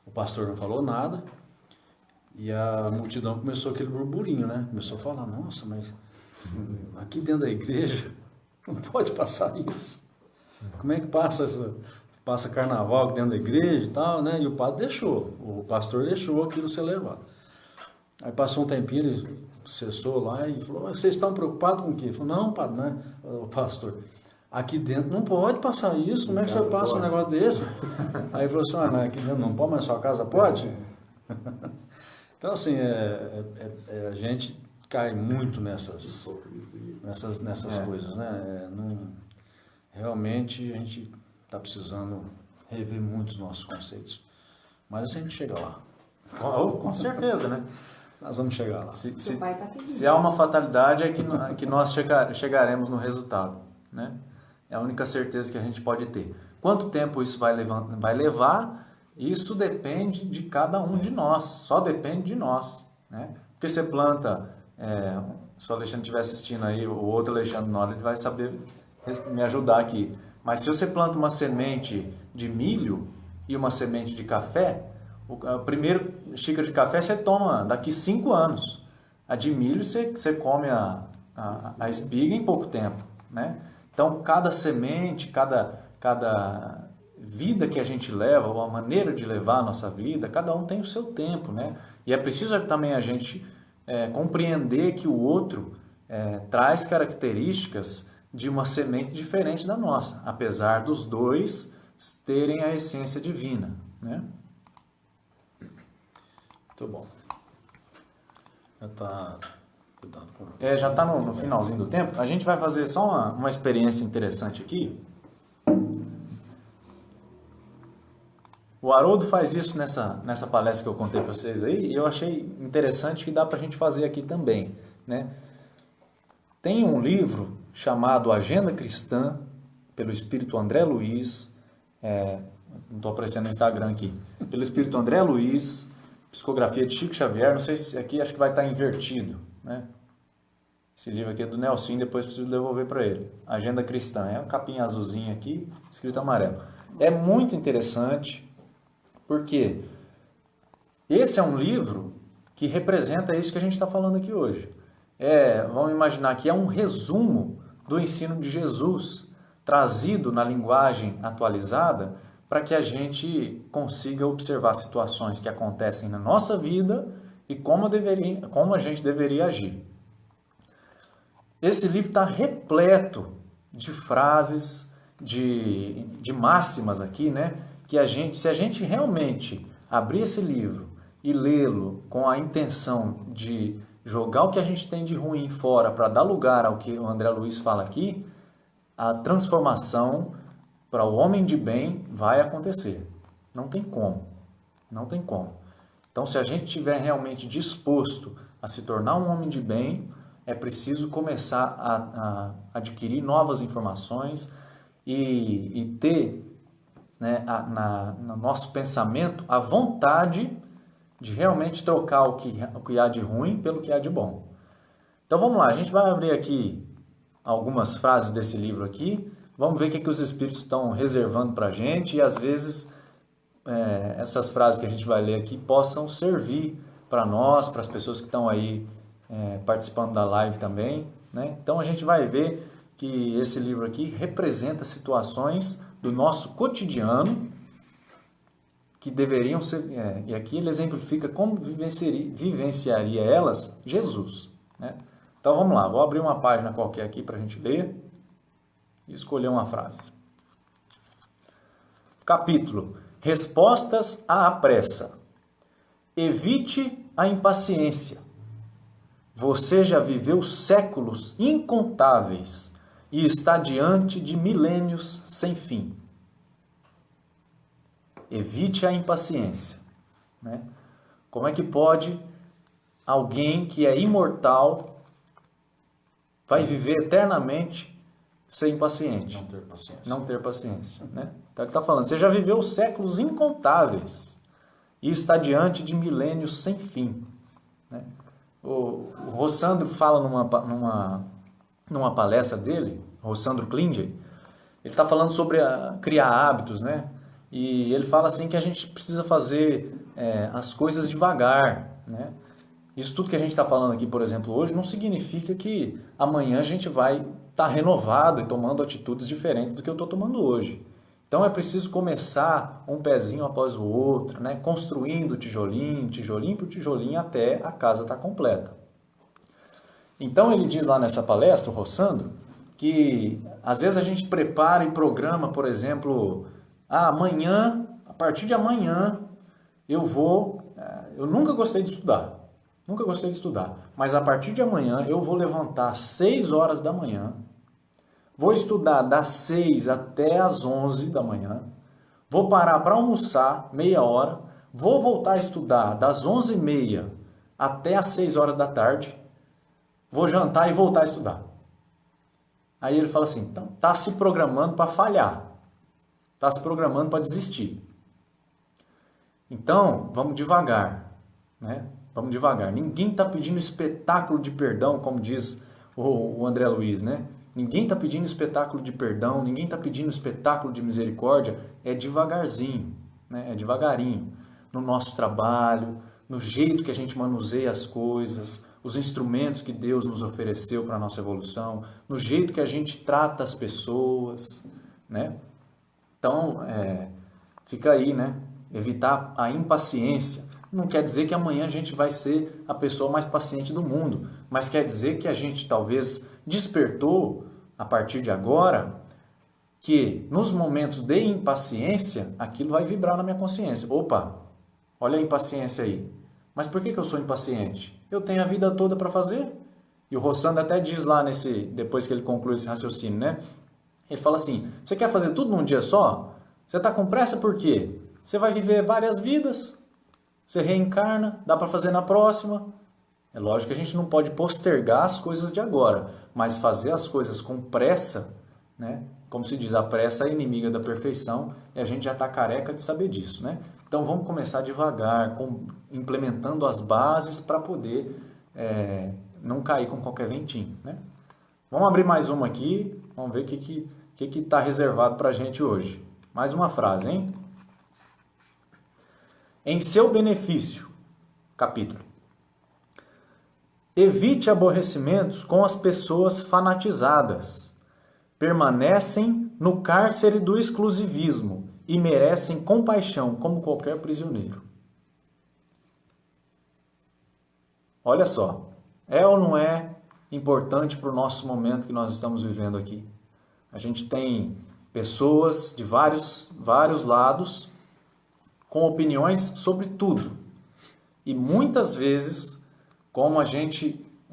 [SPEAKER 1] o pastor não falou nada, e a multidão começou aquele burburinho, né? Começou a falar, nossa, mas aqui dentro da igreja não pode passar isso. Como é que passa
[SPEAKER 3] passa carnaval aqui dentro da igreja e tal, né? E o padre deixou, o pastor deixou aquilo ser levado. Aí passou um tempinho, ele cessou lá e falou, vocês estão preocupados com o quê? Ele falou, não, padre, né, o pastor, aqui dentro não pode passar isso, como é que você passa um negócio desse? Aí ele falou assim, mas aqui dentro não pode, mas sua casa pode? Então, assim, a gente cai muito nessas coisas, né? Realmente a gente está precisando rever muito os nossos conceitos. Mas a gente chega lá.
[SPEAKER 1] Com certeza, né?
[SPEAKER 3] Nós vamos chegar lá.
[SPEAKER 1] Se há uma fatalidade, é que nós chegaremos no resultado, né? É a única certeza que a gente pode ter. Quanto tempo isso vai levar, isso depende de cada um de nós, só depende de nós, né? Porque você planta, se o Alexandre estiver assistindo aí, o outro Alexandre Nora, ele vai saber me ajudar aqui. Mas se você planta uma semente de milho e uma semente de café, a primeira xícara de café você toma daqui 5 anos. A de milho você come a espiga em pouco tempo, né? Então, cada semente, cada vida que a gente leva, ou a maneira de levar a nossa vida, cada um tem o seu tempo, né? E é preciso também a gente compreender que o outro traz características de uma semente diferente da nossa, apesar dos dois terem a essência divina, né?
[SPEAKER 3] Muito bom. Já está...
[SPEAKER 1] já está no finalzinho do tempo. A gente vai fazer só uma experiência interessante aqui. O Haroldo faz isso nessa palestra que eu contei para vocês aí, e eu achei interessante que dá para a gente fazer aqui também, né? Tem um livro chamado Agenda Cristã, pelo Espírito André Luiz, não estou aparecendo no Instagram aqui, pelo Espírito André Luiz, psicografia de Chico Xavier, não sei se aqui, acho que vai estar invertido, né? Esse livro aqui é do Nelson, depois preciso devolver para ele. Agenda Cristã, é um capinha azulzinho aqui, escrito amarelo. É muito interessante, porque esse é um livro que representa isso que a gente está falando aqui hoje. Vamos imaginar que é um resumo do ensino de Jesus, trazido na linguagem atualizada, para que a gente consiga observar situações que acontecem na nossa vida e como a gente deveria agir. Esse livro está repleto de frases, de máximas aqui, né? Que se a gente realmente abrir esse livro e lê-lo com a intenção de jogar o que a gente tem de ruim fora para dar lugar ao que o André Luiz fala aqui, a transformação para o homem de bem vai acontecer. Não tem como. Não tem como. Então, se a gente estiver realmente disposto a se tornar um homem de bem, é preciso começar a adquirir novas informações e ter, né, no nosso pensamento a vontade de realmente trocar o que há de ruim pelo que há de bom. Então vamos lá, a gente vai abrir aqui algumas frases desse livro aqui, vamos ver o que os Espíritos estão reservando para a gente e às vezes essas frases que a gente vai ler aqui possam servir para nós, para as pessoas que estão aí participando da live também, né? Então a gente vai ver que esse livro aqui representa situações do nosso cotidiano que deveriam ser, e aqui ele exemplifica como vivenciaria elas Jesus, né? Então vamos lá, vou abrir uma página qualquer aqui para a gente ler e escolher uma frase. Capítulo: Respostas à pressa. Evite a impaciência. Você já viveu séculos incontáveis e está diante de milênios sem fim. Evite a impaciência, né? Como é que pode alguém que é imortal vai viver eternamente ser impaciente?
[SPEAKER 3] Não ter paciência.
[SPEAKER 1] Não ter paciência, né? Então ele está falando, você já viveu séculos incontáveis e está diante de milênios sem fim, né? O Rossandro fala numa palestra dele, Rossandro Klinger, ele está falando sobre criar hábitos, né? E ele fala assim que a gente precisa fazer as coisas devagar, né? Isso tudo que a gente está falando aqui, por exemplo, hoje, não significa que amanhã a gente vai estar renovado e tomando atitudes diferentes do que eu estou tomando hoje. Então é preciso começar um pezinho após o outro, né? Construindo tijolinho, tijolinho por tijolinho, até a casa estar completa. Então ele diz lá nessa palestra, o Rossandro, que às vezes a gente prepara e programa, por exemplo, amanhã, a partir de amanhã, eu nunca gostei de estudar, mas a partir de amanhã eu vou levantar às 6 horas da manhã, vou estudar das 6 até as 11 da manhã, vou parar para almoçar meia hora, vou voltar a estudar das 11h30 até as 6 horas da tarde, vou jantar e voltar a estudar. Aí ele fala assim, então está se programando para falhar, está se programando para desistir. Então, vamos devagar, né? Vamos devagar. Ninguém está pedindo espetáculo de perdão, como diz o André Luiz, né? Ninguém está pedindo espetáculo de perdão, ninguém está pedindo espetáculo de misericórdia. É devagarzinho, né? É devagarinho. No nosso trabalho, no jeito que a gente manuseia as coisas, os instrumentos que Deus nos ofereceu para a nossa evolução, no jeito que a gente trata as pessoas, né? Então, fica aí, né? Evitar a impaciência. Não quer dizer que amanhã a gente vai ser a pessoa mais paciente do mundo, mas quer dizer que a gente talvez despertou, a partir de agora, que nos momentos de impaciência, aquilo vai vibrar na minha consciência. Opa, olha a impaciência aí. Mas por que eu sou impaciente? Eu tenho a vida toda para fazer. E o Rossandro até diz lá, depois que ele conclui esse raciocínio, né? Ele fala assim, você quer fazer tudo num dia só? Você está com pressa por quê? Você vai viver várias vidas, você reencarna, dá para fazer na próxima. É lógico que a gente não pode postergar as coisas de agora, mas fazer as coisas com pressa, né? Como se diz, a pressa é inimiga da perfeição e a gente já está careca de saber disso, né? Então vamos começar devagar, implementando as bases para poder não cair com qualquer ventinho, né? Vamos abrir mais uma aqui, vamos ver o que está reservado para a gente hoje. Mais uma frase, hein? Em seu benefício, capítulo. Evite aborrecimentos com as pessoas fanatizadas. Permanecem no cárcere do exclusivismo e merecem compaixão como qualquer prisioneiro. Olha só, é ou não é importante para o nosso momento que nós estamos vivendo aqui? A gente tem pessoas de vários lados com opiniões sobre tudo. E muitas vezes, como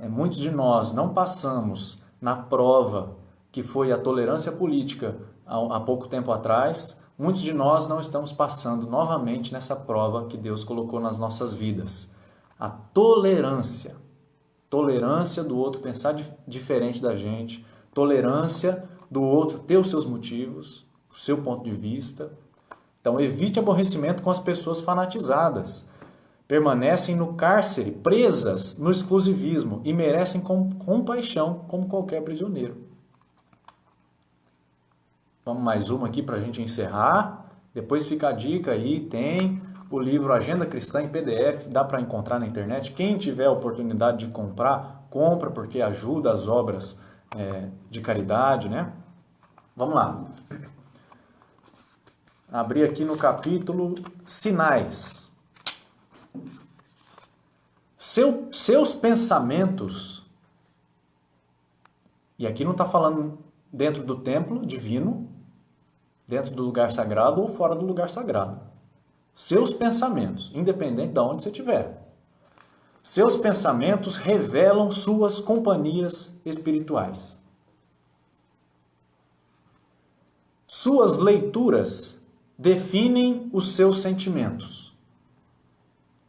[SPEAKER 1] muitos de nós não passamos na prova que foi a tolerância política há pouco tempo atrás, muitos de nós não estamos passando novamente nessa prova que Deus colocou nas nossas vidas. A tolerância. Tolerância do outro pensar diferente da gente, tolerância do outro ter os seus motivos, o seu ponto de vista. Então, evite aborrecimento com as pessoas fanatizadas. Permanecem no cárcere, presas no exclusivismo e merecem compaixão como qualquer prisioneiro. Vamos mais uma aqui para a gente encerrar. Depois fica a dica aí, tem o livro Agenda Cristã em PDF, dá para encontrar na internet. Quem tiver a oportunidade de comprar, compra, porque ajuda as obras de caridade, né? Vamos lá. Abrir aqui no capítulo Sinais. Seus pensamentos, e aqui não está falando dentro do templo divino, dentro do lugar sagrado ou fora do lugar sagrado. Seus pensamentos, independente de onde você estiver. Seus pensamentos revelam suas companhias espirituais. Suas leituras definem os seus sentimentos.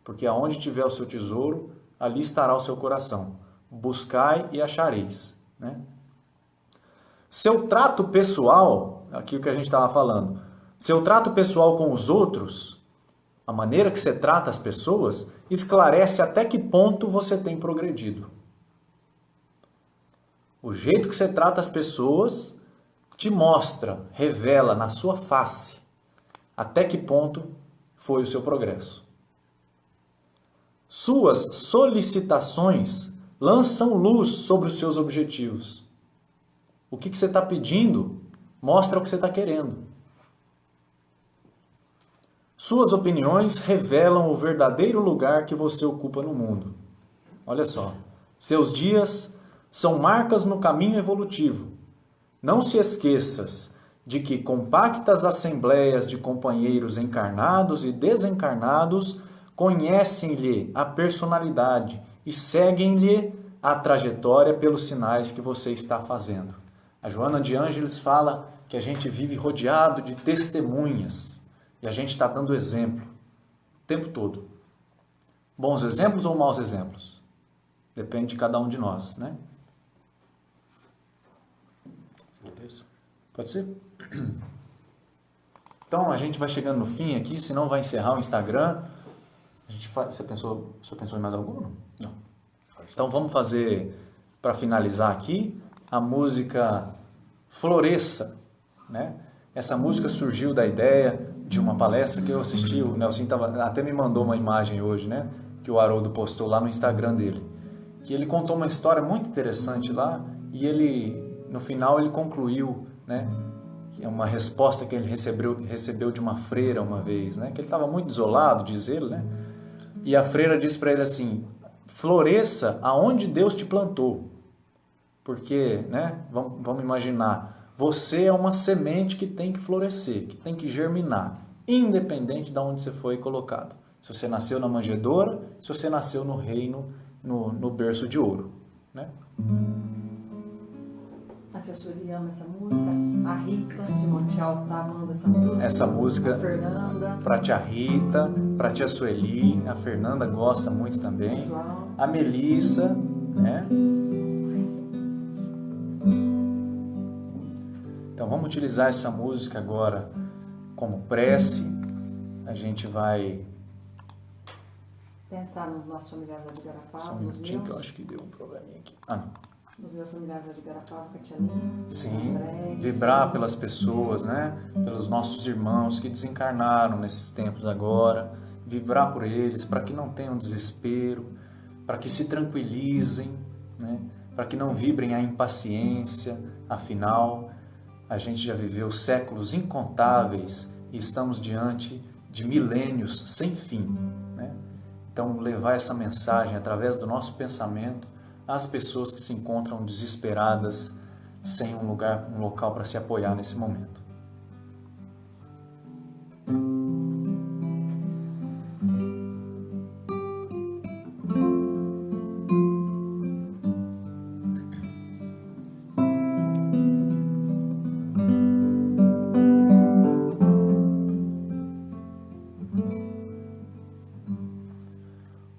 [SPEAKER 1] Porque aonde tiver o seu tesouro, ali estará o seu coração. Buscai e achareis, né? Seu trato pessoal, aqui o que a gente estava falando, seu trato pessoal com os outros, a maneira que você trata as pessoas, esclarece até que ponto você tem progredido. O jeito que você trata as pessoas te mostra, revela na sua face até que ponto foi o seu progresso. Suas solicitações lançam luz sobre os seus objetivos. O que você está pedindo mostra o que você está querendo. Suas opiniões revelam o verdadeiro lugar que você ocupa no mundo. Olha só. Seus dias são marcas no caminho evolutivo. Não se esqueças de que compactas assembleias de companheiros encarnados e desencarnados conhecem-lhe a personalidade e seguem-lhe a trajetória pelos sinais que você está fazendo. A Joana de Ângeles fala que a gente vive rodeado de testemunhas e a gente está dando exemplo o tempo todo. Bons exemplos ou maus exemplos? Depende de cada um de nós, né? Pode ser? Então a gente vai chegando no fim aqui, senão vai encerrar o Instagram. Você pensou em mais algum? Não. Então vamos fazer, para finalizar aqui, a música Floresça, né? Essa música surgiu da ideia de uma palestra que eu assisti, o Nelson até me mandou uma imagem hoje, né? Que o Haroldo postou lá no Instagram dele. Que ele contou uma história muito interessante lá e ele, no final, ele concluiu, né? Que é uma resposta que ele recebeu de uma freira uma vez, né? Que ele estava muito desolado, diz ele, né? E a freira disse para ele assim: floresça aonde Deus te plantou. Porque, né? Vamos imaginar, você é uma semente que tem que florescer, que tem que germinar, independente de onde você foi colocado. Se você nasceu na manjedoura, se você nasceu no reino, no berço de ouro, né?
[SPEAKER 2] A tia Sueli ama essa música, a Rita de Monte Alto tá amando essa música.
[SPEAKER 1] Essa música
[SPEAKER 2] a Fernanda,
[SPEAKER 1] pra tia Rita, pra tia Sueli, a Fernanda gosta muito também,
[SPEAKER 2] João,
[SPEAKER 1] a Melissa, né? Então vamos utilizar essa música agora como prece. A gente vai
[SPEAKER 2] pensar nos nossos familiares lá de Garapava,
[SPEAKER 1] só um
[SPEAKER 2] nos
[SPEAKER 1] minutinho
[SPEAKER 2] meus,
[SPEAKER 1] que eu acho que deu um probleminha aqui. Ah, não.
[SPEAKER 2] nos meus familiares lá de Garapava, com a tia Lina,
[SPEAKER 1] Sim,
[SPEAKER 2] André,
[SPEAKER 1] vibrar pelas pessoas, né? Pelos nossos irmãos que desencarnaram nesses tempos agora, vibrar por eles, para que não tenham desespero, para que se tranquilizem, né? Para que não vibrem a impaciência. Afinal, a gente já viveu séculos incontáveis e estamos diante de milênios sem fim, né? Então, levar essa mensagem através do nosso pensamento às pessoas que se encontram desesperadas, sem um local para se apoiar nesse momento.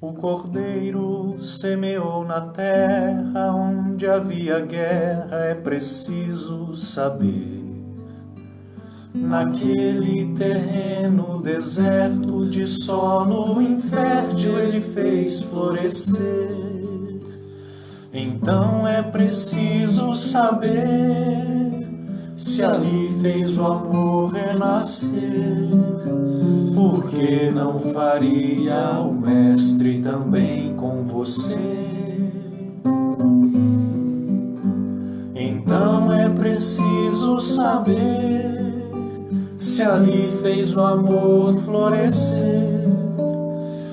[SPEAKER 1] O cordeiro semeou na terra onde havia guerra, é preciso saber. Naquele terreno deserto de solo infértil ele fez florescer. Então é preciso saber se ali fez o amor renascer. Por que não faria o mestre também com você? Então é preciso saber se ali fez o amor florescer.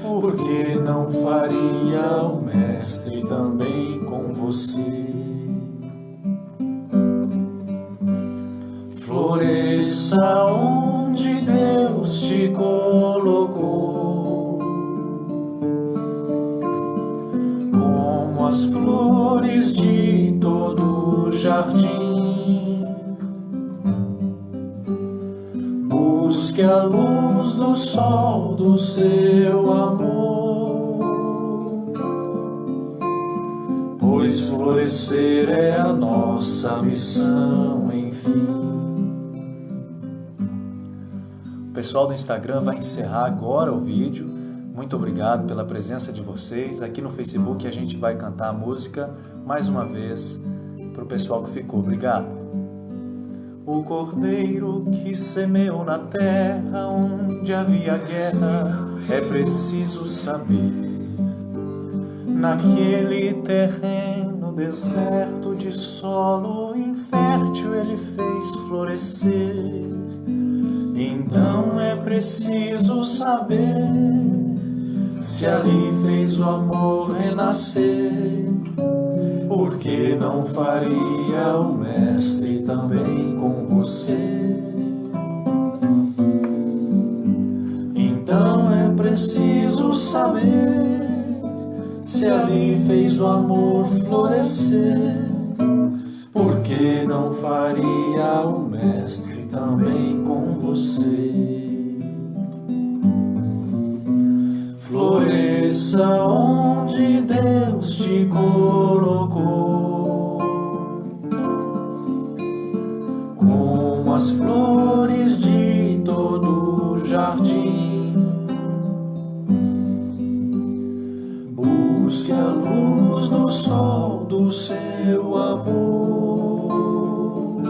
[SPEAKER 1] Por que não faria o mestre também com você? Floresça onde Deus te colocou, como as flores de todo o jardim. Busque a luz do sol do seu amor, pois florescer é a nossa missão, enfim. O pessoal do Instagram vai encerrar agora o vídeo. Muito obrigado pela presença de vocês. Aqui no Facebook a gente vai cantar a música mais uma vez para o pessoal que ficou. Obrigado. O cordeiro que semeou na terra onde havia guerra, é preciso saber. Naquele terreno deserto de solo infértil ele fez florescer. Então é preciso saber se ali fez o amor renascer. Por que não faria o Mestre também com você? Então é preciso saber se ali fez o amor florescer. Por que não faria o Mestre também com você? Floresça onde Deus te colocou, como as flores de todo o jardim. Busque a luz do sol do seu amor,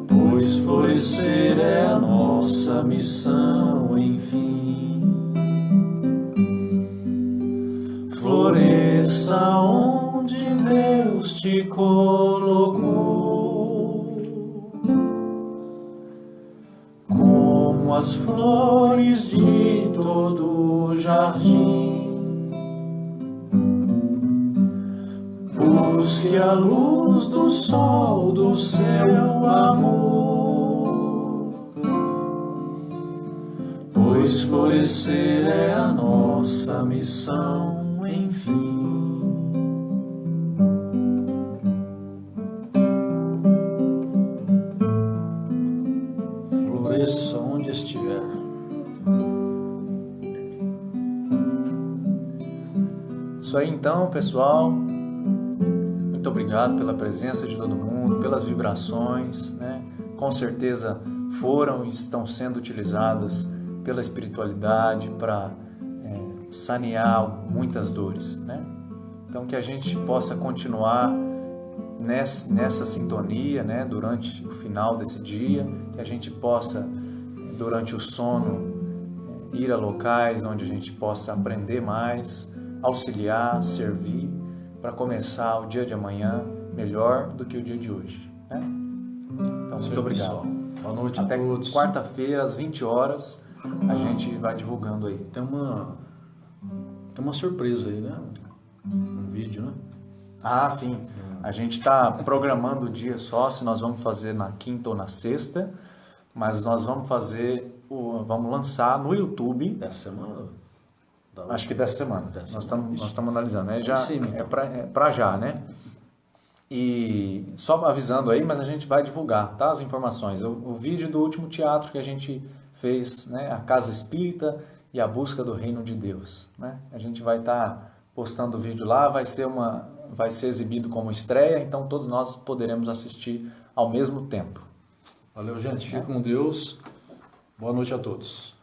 [SPEAKER 1] pois florescer é a nossa missão, enfim. Floresça onde Deus te colocou, como as flores de todo o jardim. Busque a luz do sol do seu amor, pois florescer é a nossa missão, enfim. Floresça onde estiver. Isso aí então, pessoal. Muito obrigado pela presença de todo mundo, pelas vibrações, né? Com certeza foram e estão sendo utilizadas pela espiritualidade para sanear muitas dores, né? Então que a gente possa continuar nessa sintonia, né? Durante o final desse dia, que a gente possa, durante o sono, ir a locais onde a gente possa aprender mais, auxiliar, servir, para começar o dia de amanhã melhor do que o dia de hoje, né? Então, muito obrigado.
[SPEAKER 3] Boa noite
[SPEAKER 1] até
[SPEAKER 3] a todos.
[SPEAKER 1] Quarta-feira, às 20 horas, a gente vai divulgando aí.
[SPEAKER 3] Tem uma surpresa aí, né? Um vídeo, né?
[SPEAKER 1] Ah, sim. A gente está programando o dia só, se nós vamos fazer na quinta ou na sexta, mas nós vamos vamos lançar no YouTube.
[SPEAKER 3] Dessa semana?
[SPEAKER 1] Acho que dessa semana. Nós estamos analisando, né? Já
[SPEAKER 3] sim,
[SPEAKER 1] é para já, né? E só avisando aí, mas a gente vai divulgar, tá? As informações. O vídeo do último teatro que a gente fez, né? A Casa Espírita e a Busca do Reino de Deus, né? A gente vai estar postando o vídeo lá, vai ser exibido como estreia, então todos nós poderemos assistir ao mesmo tempo.
[SPEAKER 3] Valeu, gente. Fique com Deus. Boa noite a todos.